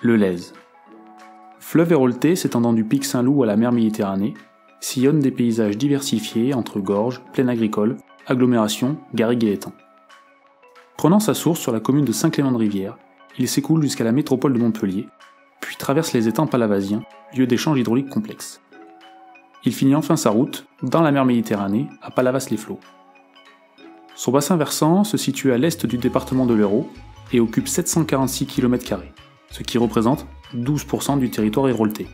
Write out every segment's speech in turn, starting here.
Le Lèze. Fleuve hérolté s'étendant du pic Saint-Loup à la mer Méditerranée, sillonne des paysages diversifiés entre gorges, plaines agricoles, agglomérations, garrigues et étangs. Prenant sa source sur la commune de Saint-Clément-de-Rivière, il s'écoule jusqu'à la métropole de Montpellier, puis traverse les étangs palavasiens, lieu d'échange hydraulique complexe. Il finit enfin sa route, dans la mer Méditerranée, à Palavas-les-Flots. Son bassin versant se situe à l'est du département de l'Hérault et occupe 746 km², ce qui représente 12% du territoire héroltais.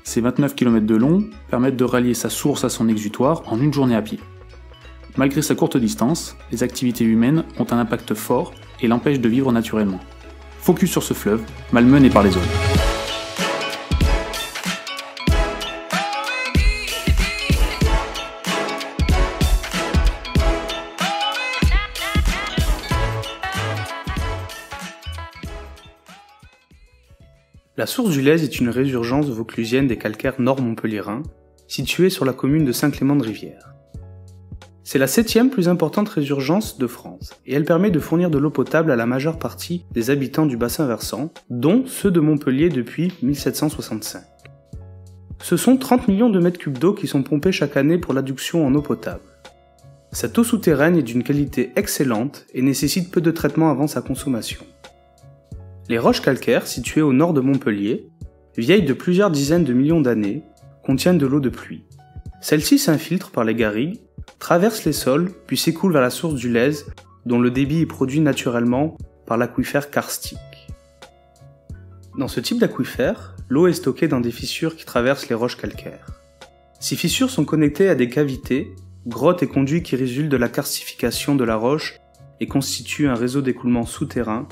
Ces 29 km de long permettent de rallier sa source à son exutoire en une journée à pied. Malgré sa courte distance, les activités humaines ont un impact fort et l'empêchent de vivre naturellement. Focus sur ce fleuve, malmené par les hommes. La source du Lèze est une résurgence vauclusienne des calcaires nord-montpelliérains, située sur la commune de Saint-Clément-de-Rivière. C'est la 7e plus importante résurgence de France, et elle permet de fournir de l'eau potable à la majeure partie des habitants du bassin versant, dont ceux de Montpellier depuis 1765. Ce sont 30 millions de mètres cubes d'eau qui sont pompés chaque année pour l'adduction en eau potable. Cette eau souterraine est d'une qualité excellente et nécessite peu de traitement avant sa consommation. Les roches calcaires, situées au nord de Montpellier, vieilles de plusieurs dizaines de millions d'années, contiennent de l'eau de pluie. Celle-ci s'infiltre par les garrigues, traverse les sols, puis s'écoule vers la source du Lèze, dont le débit est produit naturellement par l'aquifère karstique. Dans ce type d'aquifère, l'eau est stockée dans des fissures qui traversent les roches calcaires. Ces fissures sont connectées à des cavités, grottes et conduits qui résultent de la karstification de la roche et constituent un réseau d'écoulement souterrain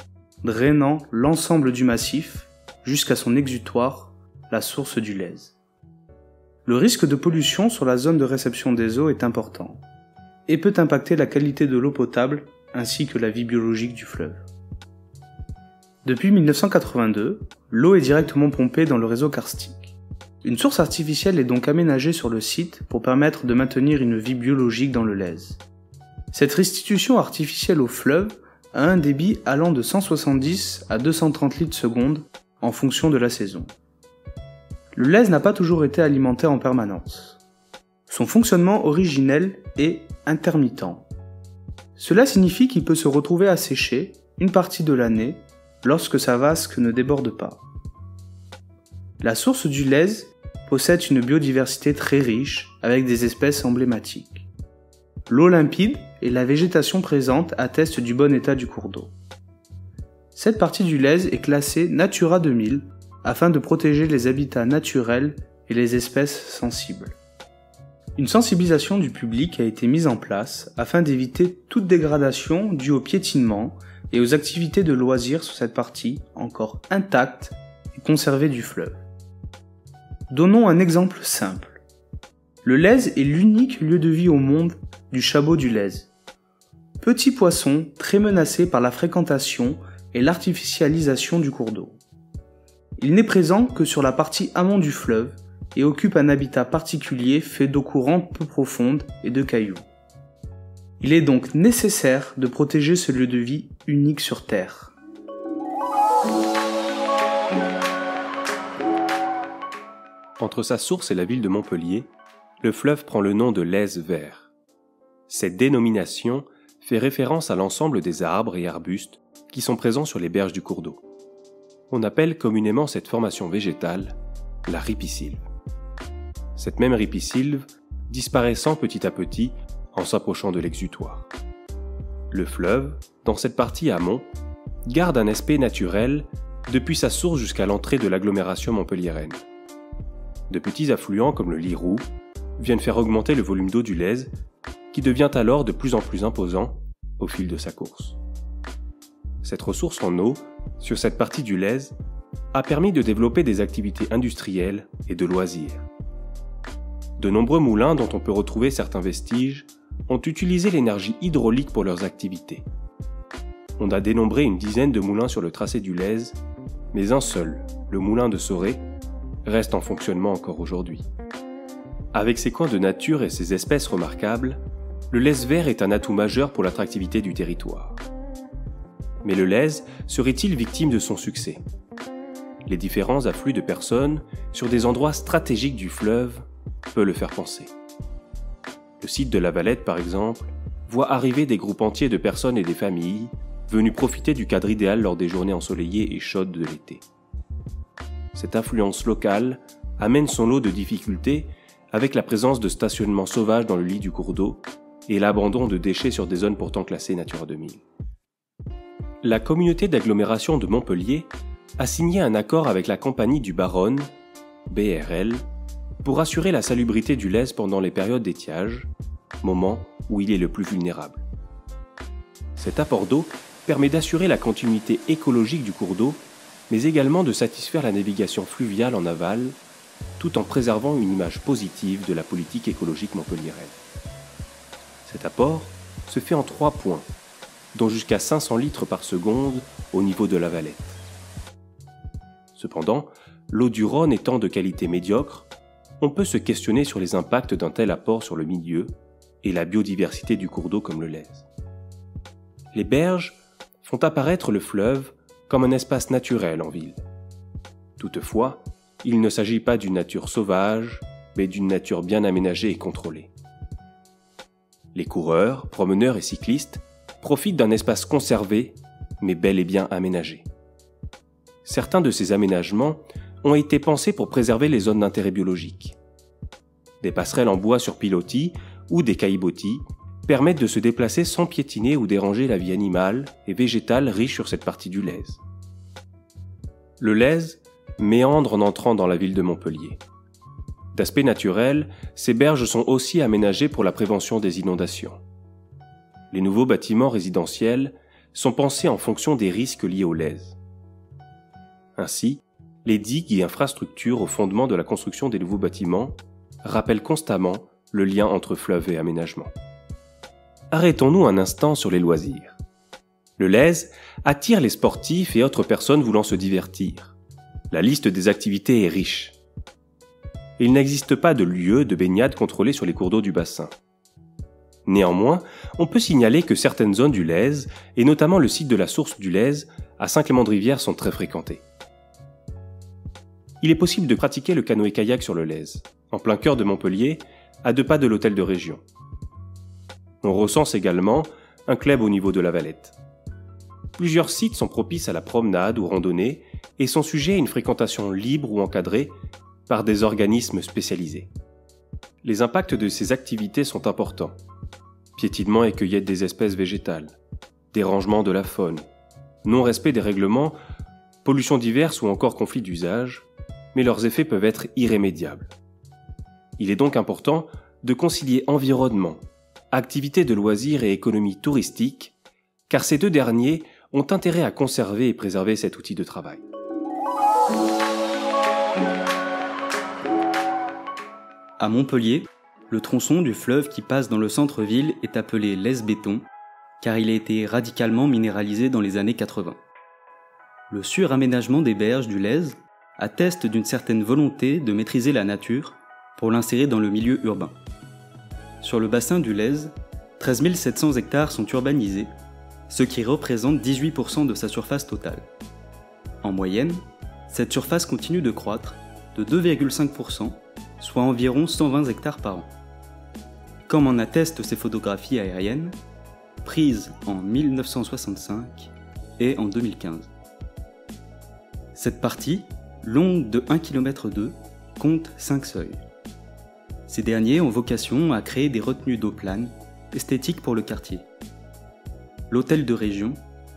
drainant l'ensemble du massif jusqu'à son exutoire, la source du Lèze. Le risque de pollution sur la zone de réception des eaux est important et peut impacter la qualité de l'eau potable ainsi que la vie biologique du fleuve. Depuis 1982, l'eau est directement pompée dans le réseau karstique. Une source artificielle est donc aménagée sur le site pour permettre de maintenir une vie biologique dans le Lèze. Cette restitution artificielle au fleuve a un débit allant de 170 à 230 litres seconde en fonction de la saison. Le Lèze n'a pas toujours été alimenté en permanence. Son fonctionnement originel est intermittent. Cela signifie qu'il peut se retrouver asséché une partie de l'année lorsque sa vasque ne déborde pas. La source du Lèze possède une biodiversité très riche avec des espèces emblématiques. L'eau limpide et la végétation présente attestent du bon état du cours d'eau. Cette partie du Lèze est classée Natura 2000 afin de protéger les habitats naturels et les espèces sensibles. Une sensibilisation du public a été mise en place afin d'éviter toute dégradation due au piétinement et aux activités de loisirs sur cette partie encore intacte et conservée du fleuve. Donnons un exemple simple. Le Lèze est l'unique lieu de vie au monde du chabot du Lèze. Petit poisson très menacé par la fréquentation et l'artificialisation du cours d'eau. Il n'est présent que sur la partie amont du fleuve et occupe un habitat particulier fait d'eau courante peu profonde et de cailloux. Il est donc nécessaire de protéger ce lieu de vie unique sur Terre. Entre sa source et la ville de Montpellier, le fleuve prend le nom de Lèze vert. Cette dénomination fait référence à l'ensemble des arbres et arbustes qui sont présents sur les berges du cours d'eau. On appelle communément cette formation végétale la ripisylve. Cette même ripisylve disparaissant petit à petit en s'approchant de l'exutoire. Le fleuve, dans cette partie amont, garde un aspect naturel depuis sa source jusqu'à l'entrée de l'agglomération montpelliéraine. De petits affluents comme le Lirou viennent faire augmenter le volume d'eau du Lèze, qui devient alors de plus en plus imposant au fil de sa course. Cette ressource en eau, sur cette partie du Lèze, a permis de développer des activités industrielles et de loisirs. De nombreux moulins dont on peut retrouver certains vestiges ont utilisé l'énergie hydraulique pour leurs activités. On a dénombré une dizaine de moulins sur le tracé du Lèze, mais un seul, le moulin de Soré, reste en fonctionnement encore aujourd'hui. Avec ses coins de nature et ses espèces remarquables, le Lèze vert est un atout majeur pour l'attractivité du territoire. Mais le Lèze serait-il victime de son succès? Les différents afflux de personnes sur des endroits stratégiques du fleuve peuvent le faire penser. Le site de La Valette, par exemple, voit arriver des groupes entiers de personnes et des familles venus profiter du cadre idéal lors des journées ensoleillées et chaudes de l'été. Cette influence locale amène son lot de difficultés avec la présence de stationnements sauvages dans le lit du cours d'eau et l'abandon de déchets sur des zones pourtant classées Natura 2000. La communauté d'agglomération de Montpellier a signé un accord avec la compagnie du Baronne, BRL, pour assurer la salubrité du Lèze pendant les périodes d'étiage, moment où il est le plus vulnérable. Cet apport d'eau permet d'assurer la continuité écologique du cours d'eau, mais également de satisfaire la navigation fluviale en aval, tout en préservant une image positive de la politique écologique montpelliéraine. Cet apport se fait en 3 points, dont jusqu'à 500 litres par seconde au niveau de la Valette. Cependant, l'eau du Rhône étant de qualité médiocre, on peut se questionner sur les impacts d'un tel apport sur le milieu et la biodiversité du cours d'eau comme le Lèze. Les berges font apparaître le fleuve comme un espace naturel en ville. Toutefois, il ne s'agit pas d'une nature sauvage, mais d'une nature bien aménagée et contrôlée. Les coureurs, promeneurs et cyclistes profitent d'un espace conservé, mais bel et bien aménagé. Certains de ces aménagements ont été pensés pour préserver les zones d'intérêt biologique. Des passerelles en bois sur pilotis ou des caillebotis permettent de se déplacer sans piétiner ou déranger la vie animale et végétale riche sur cette partie du Lèze. Le Lèze méandre en entrant dans la ville de Montpellier. D'aspect naturel, ces berges sont aussi aménagées pour la prévention des inondations. Les nouveaux bâtiments résidentiels sont pensés en fonction des risques liés au Lèze. Ainsi, les digues et infrastructures au fondement de la construction des nouveaux bâtiments rappellent constamment le lien entre fleuve et aménagement. Arrêtons-nous un instant sur les loisirs. Le Lèze attire les sportifs et autres personnes voulant se divertir. La liste des activités est riche. Il n'existe pas de lieu de baignade contrôlé sur les cours d'eau du bassin. Néanmoins, on peut signaler que certaines zones du Lèze, et notamment le site de la source du Lèze, à Saint-Clément-de-Rivière, sont très fréquentées. Il est possible de pratiquer le canoë-kayak sur le Lèze, en plein cœur de Montpellier, à 2 pas de l'hôtel de région. On recense également un club au niveau de la Valette. Plusieurs sites sont propices à la promenade ou randonnée et sont sujets à une fréquentation libre ou encadrée par des organismes spécialisés. Les impacts de ces activités sont importants. Piétinement et cueillette des espèces végétales, dérangement de la faune, non-respect des règlements, pollution diverses ou encore conflits d'usage, mais leurs effets peuvent être irrémédiables. Il est donc important de concilier environnement, activités de loisirs et économie touristique, car ces 2 derniers ont intérêt à conserver et préserver cet outil de travail. À Montpellier, le tronçon du fleuve qui passe dans le centre-ville est appelé Lèze-Béton, car il a été radicalement minéralisé dans les années 80. Le suraménagement des berges du Lèze atteste d'une certaine volonté de maîtriser la nature pour l'insérer dans le milieu urbain. Sur le bassin du Lèze, 13 700 hectares sont urbanisés, ce qui représente 18% de sa surface totale. En moyenne, cette surface continue de croître de 2,5%, soit environ 120 hectares par an. Comme en attestent ces photographies aériennes, prises en 1965 et en 2015. Cette partie, longue de 1,2 km, compte 5 seuils. Ces derniers ont vocation à créer des retenues d'eau plane, esthétiques pour le quartier. L'hôtel de région,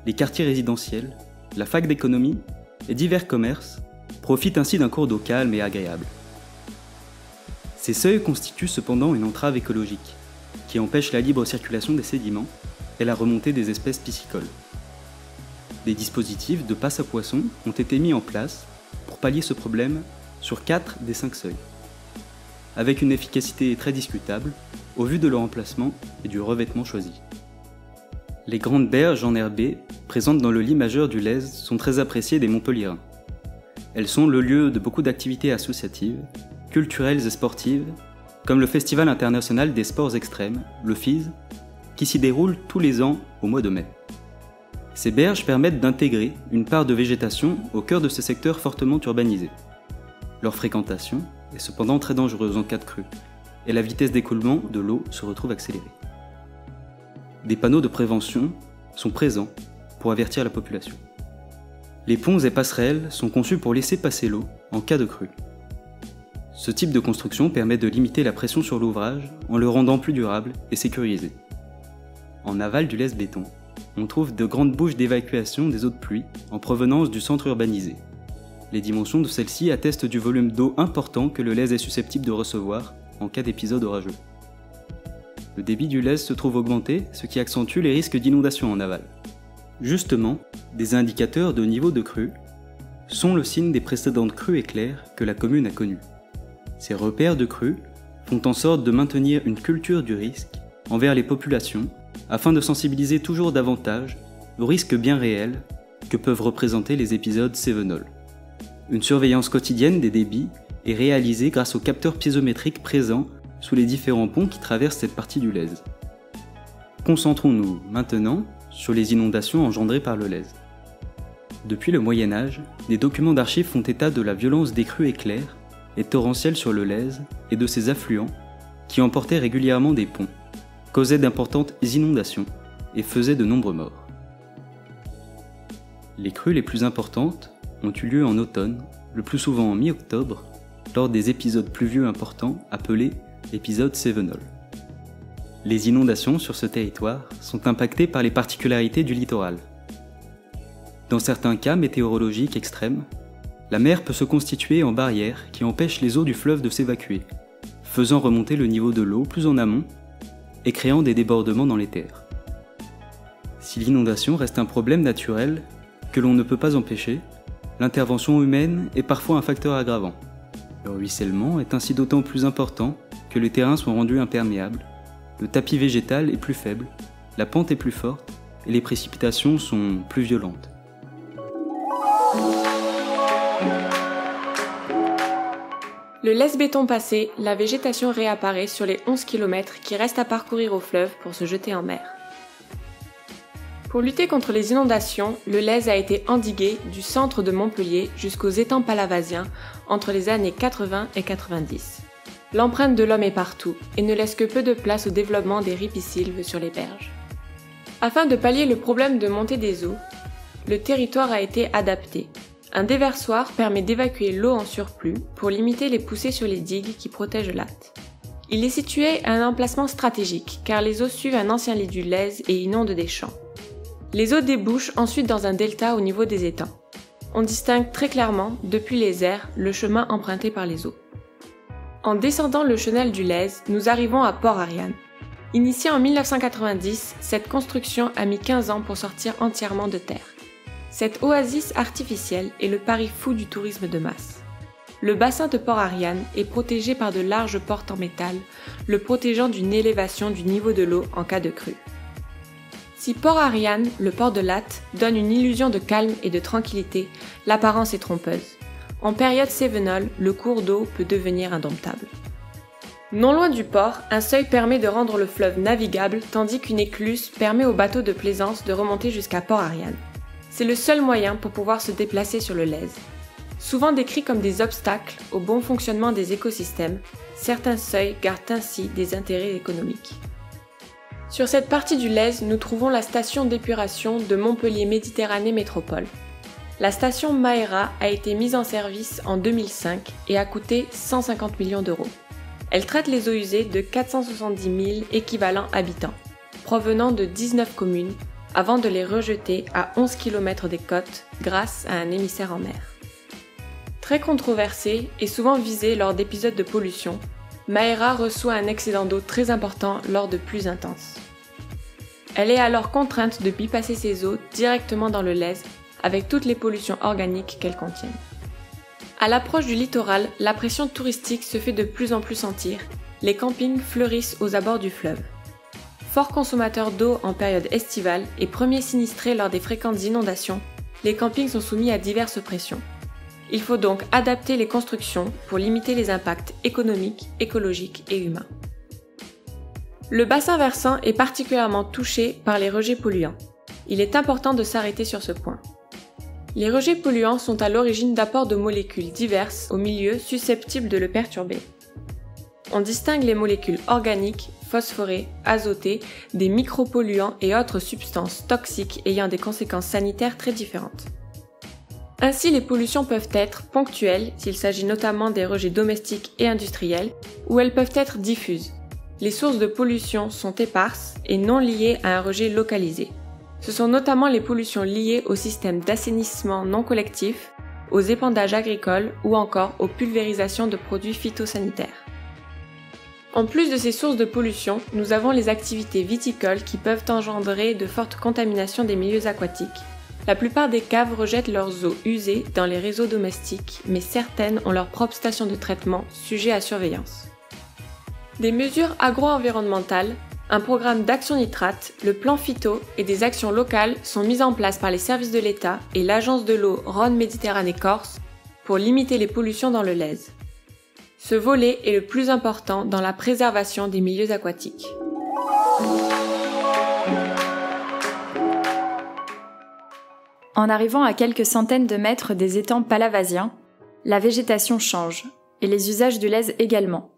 les quartiers résidentiels, la fac d'économie et divers commerces profitent ainsi d'un cours d'eau calme et agréable. Ces seuils constituent cependant une entrave écologique, qui empêche la libre circulation des sédiments et la remontée des espèces piscicoles. Des dispositifs de passe à poissons ont été mis en place pour pallier ce problème sur 4 des 5 seuils, avec une efficacité très discutable au vu de leur emplacement et du revêtement choisi. Les grandes berges enherbées présentes dans le lit majeur du Lèze sont très appréciées des Montpelliérains. Elles sont le lieu de beaucoup d'activités associatives, culturelles et sportives, comme le Festival international des sports extrêmes, le FIS, qui s'y déroule tous les ans au mois de mai. Ces berges permettent d'intégrer une part de végétation au cœur de ces secteurs fortement urbanisés. Leur fréquentation est cependant très dangereuse en cas de crue, et la vitesse d'écoulement de l'eau se retrouve accélérée. Des panneaux de prévention sont présents pour avertir la population. Les ponts et passerelles sont conçus pour laisser passer l'eau en cas de crue. Ce type de construction permet de limiter la pression sur l'ouvrage en le rendant plus durable et sécurisé. En aval du lèse béton, on trouve de grandes bouches d'évacuation des eaux de pluie en provenance du centre urbanisé. Les dimensions de celles-ci attestent du volume d'eau important que le lèse est susceptible de recevoir en cas d'épisode orageux. Le débit du lèse se trouve augmenté, ce qui accentue les risques d'inondation en aval. Justement, des indicateurs de niveau de crue sont le signe des précédentes crues éclairs que la commune a connues. Ces repères de crues font en sorte de maintenir une culture du risque envers les populations afin de sensibiliser toujours davantage aux risques bien réels que peuvent représenter les épisodes cévenols. Une surveillance quotidienne des débits est réalisée grâce aux capteurs piézométriques présents sous les différents ponts qui traversent cette partie du lèse. Concentrons-nous maintenant sur les inondations engendrées par le lèse. Depuis le Moyen Âge, des documents d'archives font état de la violence des crues éclairs et torrentielles sur le lèse et de ses affluents qui emportaient régulièrement des ponts, causaient d'importantes inondations et faisaient de nombreux morts. Les crues les plus importantes ont eu lieu en automne, le plus souvent en mi-octobre, lors des épisodes pluvieux importants appelés épisodes cévenols. Les inondations sur ce territoire sont impactées par les particularités du littoral. Dans certains cas météorologiques extrêmes, la mer peut se constituer en barrière qui empêche les eaux du fleuve de s'évacuer, faisant remonter le niveau de l'eau plus en amont et créant des débordements dans les terres. Si l'inondation reste un problème naturel que l'on ne peut pas empêcher, l'intervention humaine est parfois un facteur aggravant. Le ruissellement est ainsi d'autant plus important que les terrains sont rendus imperméables, le tapis végétal est plus faible, la pente est plus forte et les précipitations sont plus violentes. Le lèse béton passé, la végétation réapparaît sur les 11 km qui restent à parcourir au fleuve pour se jeter en mer. Pour lutter contre les inondations, le lèse a été endigué du centre de Montpellier jusqu'aux étangs palavasiens entre les années 80 et 90. L'empreinte de l'homme est partout et ne laisse que peu de place au développement des ripisylves sur les berges. Afin de pallier le problème de montée des eaux, le territoire a été adapté. Un déversoir permet d'évacuer l'eau en surplus pour limiter les poussées sur les digues qui protègent l'Atte. Il est situé à un emplacement stratégique car les eaux suivent un ancien lit du lèse et inondent des champs. Les eaux débouchent ensuite dans un delta au niveau des étangs. On distingue très clairement, depuis les airs, le chemin emprunté par les eaux. En descendant le chenal du lèse, nous arrivons à Port-Ariane. Initiée en 1990, cette construction a mis 15 ans pour sortir entièrement de terre. Cette oasis artificielle est le pari fou du tourisme de masse. Le bassin de Port-Ariane est protégé par de larges portes en métal, le protégeant d'une élévation du niveau de l'eau en cas de crue. Si Port-Ariane, le port de l'Atte, donne une illusion de calme et de tranquillité, l'apparence est trompeuse. En période cévenole, le cours d'eau peut devenir indomptable. Non loin du port, un seuil permet de rendre le fleuve navigable tandis qu'une écluse permet aux bateaux de plaisance de remonter jusqu'à Port-Ariane. C'est le seul moyen pour pouvoir se déplacer sur le lèse. Souvent décrits comme des obstacles au bon fonctionnement des écosystèmes, certains seuils gardent ainsi des intérêts économiques. Sur cette partie du lèse, nous trouvons la station d'épuration de Montpellier Méditerranée Métropole. La station Maera a été mise en service en 2005 et a coûté 150 millions d'euros. Elle traite les eaux usées de 470 000 équivalents habitants, provenant de 19 communes, avant de les rejeter à 11 km des côtes grâce à un émissaire en mer. Très controversée et souvent visée lors d'épisodes de pollution, Maera reçoit un excédent d'eau très important lors de pluies intenses. Elle est alors contrainte de bypasser ses eaux directement dans le lèse avec toutes les pollutions organiques qu'elles contiennent. À l'approche du littoral, la pression touristique se fait de plus en plus sentir, les campings fleurissent aux abords du fleuve. Fort consommateurs d'eau en période estivale et premiers sinistrés lors des fréquentes inondations, les campings sont soumis à diverses pressions. Il faut donc adapter les constructions pour limiter les impacts économiques, écologiques et humains. Le bassin versant est particulièrement touché par les rejets polluants. il est important de s'arrêter sur ce point. Les rejets polluants sont à l'origine d'apports de molécules diverses au milieu susceptibles de le perturber. On distingue les molécules organiques, phosphorées, azotées, des micropolluants et autres substances toxiques ayant des conséquences sanitaires très différentes. Ainsi, les pollutions peuvent être ponctuelles, s'il s'agit notamment des rejets domestiques et industriels, ou elles peuvent être diffuses. Les sources de pollution sont éparses et non liées à un rejet localisé. Ce sont notamment les pollutions liées au système d'assainissement non collectif, aux épandages agricoles ou encore aux pulvérisations de produits phytosanitaires. En plus de ces sources de pollution, nous avons les activités viticoles qui peuvent engendrer de fortes contaminations des milieux aquatiques. La plupart des caves rejettent leurs eaux usées dans les réseaux domestiques, mais certaines ont leur propre station de traitement, sujet à surveillance. Des mesures agro-environnementales, un programme d'action nitrate, le plan phyto et des actions locales sont mises en place par les services de l'État et l'agence de l'eau Rhône-Méditerranée-Corse pour limiter les pollutions dans le Lez. Ce volet est le plus important dans la préservation des milieux aquatiques. En arrivant à quelques centaines de mètres des étangs palavasiens, la végétation change, et les usages du Lez également.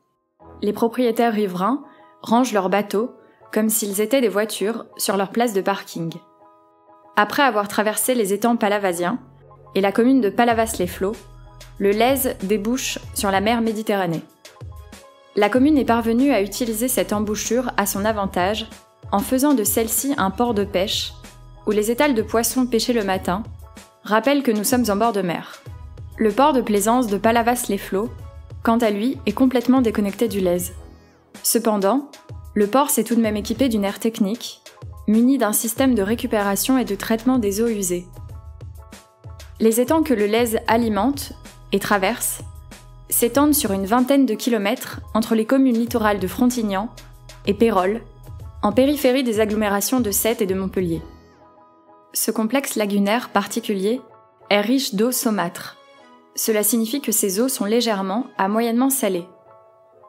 Les propriétaires riverains rangent leurs bateaux, comme s'ils étaient des voitures, sur leur place de parking. Après avoir traversé les étangs palavasiens et la commune de Palavas-les-Flots, le Lez débouche sur la mer Méditerranée. La commune est parvenue à utiliser cette embouchure à son avantage en faisant de celle-ci un port de pêche où les étals de poissons pêchés le matin rappellent que nous sommes en bord de mer. Le port de plaisance de Palavas-les-Flots, quant à lui, est complètement déconnecté du Lez. Cependant, le port s'est tout de même équipé d'une aire technique, muni d'un système de récupération et de traitement des eaux usées. Les étangs que le Lez alimente et traverse s'étendent sur une vingtaine de kilomètres entre les communes littorales de Frontignan et Pérols, en périphérie des agglomérations de Sète et de Montpellier. Ce complexe lagunaire particulier est riche d'eau saumâtre. Cela signifie que ces eaux sont légèrement à moyennement salées.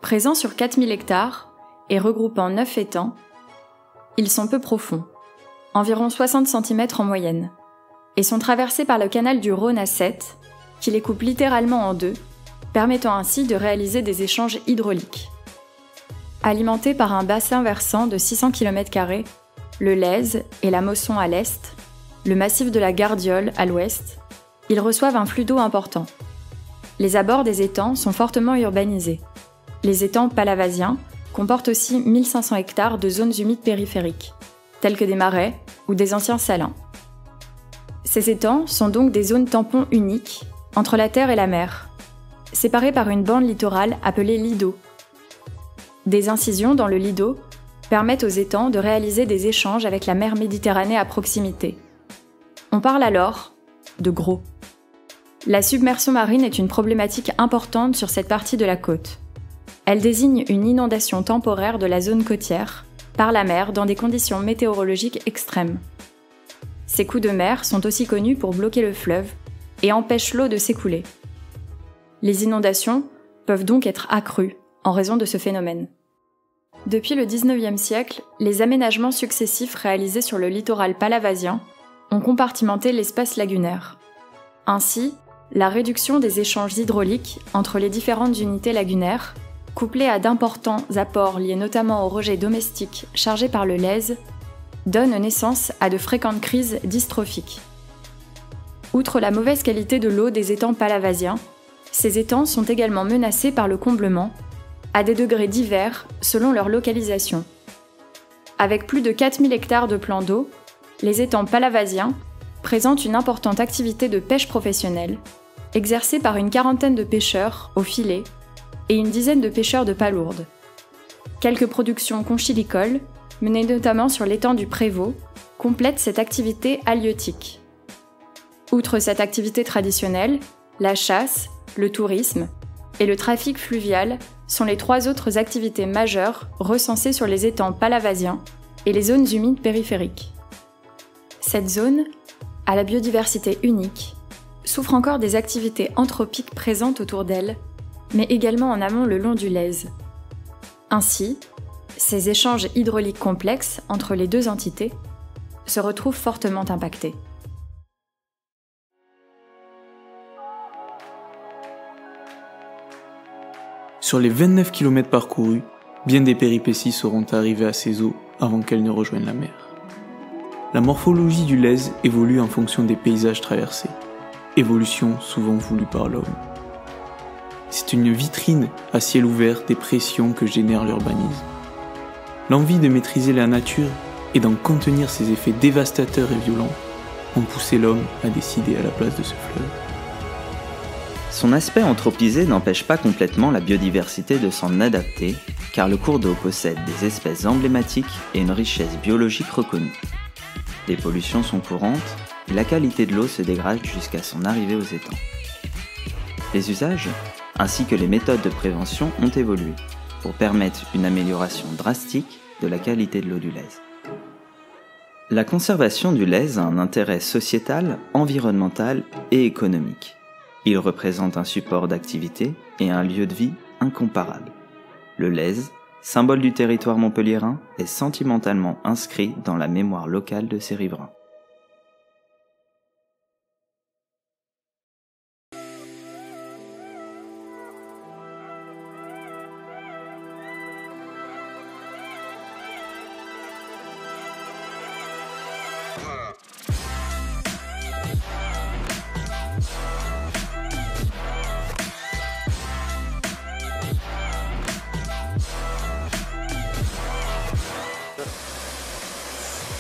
Présents sur 4000 hectares et regroupant 9 étangs, ils sont peu profonds, environ 60 cm en moyenne, et sont traversés par le canal du Rhône à Sète, qui les coupe littéralement en deux, permettant ainsi de réaliser des échanges hydrauliques. Alimentés par un bassin versant de 600 km², le Lez et la Mosson à l'est, le massif de la Gardiole à l'ouest, ils reçoivent un flux d'eau important. Les abords des étangs sont fortement urbanisés. Les étangs palavasiens comportent aussi 1500 hectares de zones humides périphériques, telles que des marais ou des anciens salins. Ces étangs sont donc des zones tampons uniques entre la terre et la mer, séparées par une bande littorale appelée lit d'eau. Des incisions dans le lit d'eau permettent aux étangs de réaliser des échanges avec la mer Méditerranée à proximité. On parle alors de gros. La submersion marine est une problématique importante sur cette partie de la côte. Elle désigne une inondation temporaire de la zone côtière par la mer dans des conditions météorologiques extrêmes. Ces coups de mer sont aussi connus pour bloquer le fleuve et empêchent l'eau de s'écouler. Les inondations peuvent donc être accrues en raison de ce phénomène. Depuis le XIXe siècle, les aménagements successifs réalisés sur le littoral palavasien ont compartimenté l'espace lagunaire. Ainsi, la réduction des échanges hydrauliques entre les différentes unités lagunaires, couplée à d'importants apports liés notamment aux rejets domestiques chargés par le Lez, donne naissance à de fréquentes crises dystrophiques. Outre la mauvaise qualité de l'eau des étangs palavasiens, ces étangs sont également menacés par le comblement, à des degrés divers selon leur localisation. Avec plus de 4000 hectares de plans d'eau, les étangs palavasiens présentent une importante activité de pêche professionnelle, exercée par une quarantaine de pêcheurs au filet et une dizaine de pêcheurs de palourdes. Quelques productions conchilicoles, menées notamment sur l'étang du Prévost, complètent cette activité halieutique. Outre cette activité traditionnelle, la chasse, le tourisme et le trafic fluvial sont les trois autres activités majeures recensées sur les étangs palavasiens et les zones humides périphériques. Cette zone, à la biodiversité unique, souffre encore des activités anthropiques présentes autour d'elle, mais également en amont le long du Lez. Ainsi, ces échanges hydrauliques complexes entre les deux entités se retrouvent fortement impactés. Sur les 29 km parcourus, bien des péripéties seront arrivées à ces eaux avant qu'elles ne rejoignent la mer. La morphologie du Lez évolue en fonction des paysages traversés, évolution souvent voulue par l'homme. C'est une vitrine à ciel ouvert des pressions que génère l'urbanisme. L'envie de maîtriser la nature et d'en contenir ses effets dévastateurs et violents ont poussé l'homme à décider à la place de ce fleuve. Son aspect anthropisé n'empêche pas complètement la biodiversité de s'en adapter, car le cours d'eau possède des espèces emblématiques et une richesse biologique reconnue. Les pollutions sont courantes et la qualité de l'eau se dégrade jusqu'à son arrivée aux étangs. Les usages, ainsi que les méthodes de prévention ont évolué pour permettre une amélioration drastique de la qualité de l'eau du Lez. La conservation du Lez a un intérêt sociétal, environnemental et économique. Il représente un support d'activité et un lieu de vie incomparable. Le Lez, symbole du territoire montpelliérain, est sentimentalement inscrit dans la mémoire locale de ses riverains.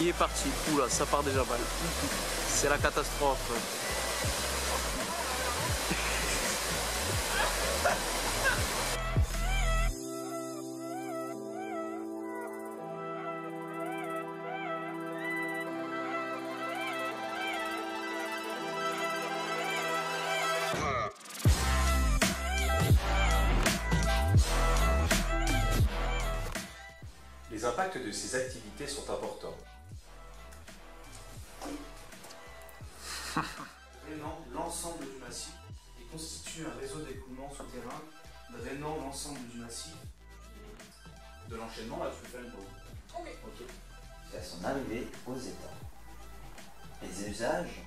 Il est parti, oula, ça part déjà mal. C'est la catastrophe. Les impacts de ces activités sont importants. Drainant l'ensemble du massif et constitue un réseau d'écoulement souterrain drainant l'ensemble du massif. De l'enchaînement, là, tu peux faire une pause. Ok. À son arrivée aux étangs. Les usages.